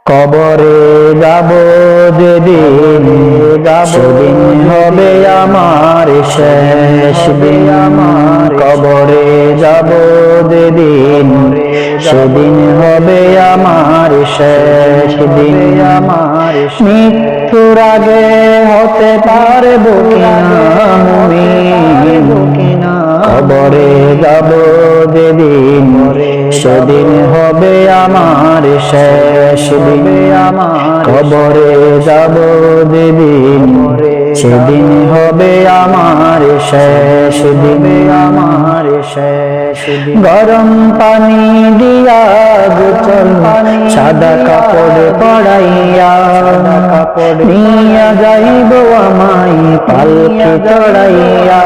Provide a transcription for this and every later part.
কবরে যাব যেদিন, সেদিন হবে আমার শেষ দিন। কবরে যাব যেদিন, সেদিন হবে আমার শেষ দিন। মৃত্যুর আগে হতে পারবো কিনা মুমিন, কবরে যাব যেদিন, সেদিন হবে আমার শেষ দিন। কবরে যাব যেদিন, সেদিন হবে আমার শেষ দিন। গরম পানি দিয়া গোসল, সাদা কাপড় পরাইয়া নিয়া যাইব আমায় পালকি চড়াইয়া।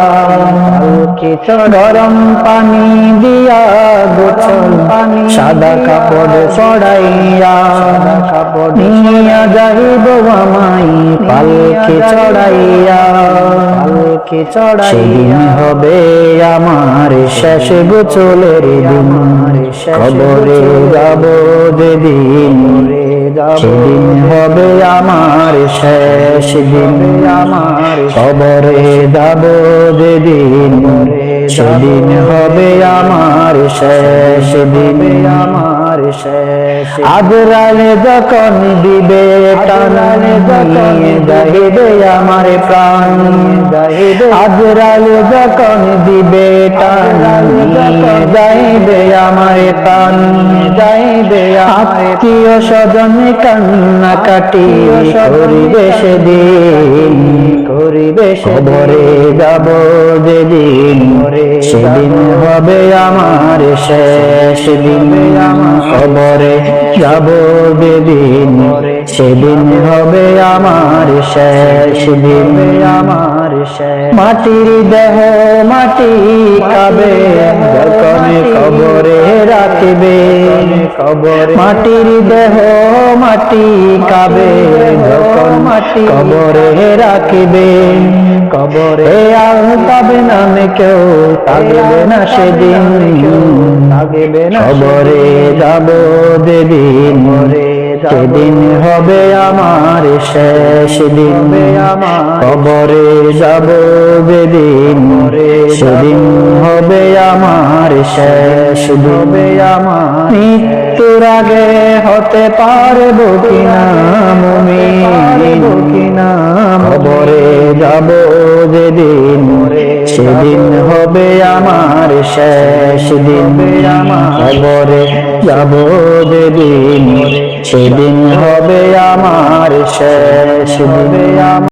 গরম পানি দিয়া গোসল, সাদা কাপড় পরাইয়া নিয়া যাইব আমায় পালকি চড়াইয়া। সেদিন হবে আমার শেষ গোসলের দিন। কবরে যাব যেদিন, সেদিন হবে আমার শেষ দিন। কবরে যাব যেদিন, সেদিন হবে আমার শেষ দিন। আজরাইল যখন দিবে টান, যাইবে আমার প্রাণ। আজরাইল যখন দিবে টান, যাইবে আমার প্রাণ। আত্মীয় স্বজন কান্না কাটি করিবে সেদিন। কবরে যাব যেদিন, সেদিন হবে আমার শেষ দিন। কবরে যাব যেদিন, সেদিন হবে আমার শেষ দিন। মাটির দেহ মাটি খাবে যখন কবরে রাখবে। মাটির দেহ মাটি খাবে যখন কবরে রাখবে। কবরে আর পাবে না কেউ, থাকবে না সেদিন। কবরে যাব যেদিন, সেদিন হবে আমার শেষ দিন। কবরে যাব যেদিন, সেদিন হবে আমার শেষ দিন। মৃত্যুর আগে হতে পারবো কিনা মুমিন, কবরে যাব যেদিন, সেদিন হবে আমার শেষ দিন। কবরে যাব যেদিন, সেদিন হবে আমার শেষ দিন।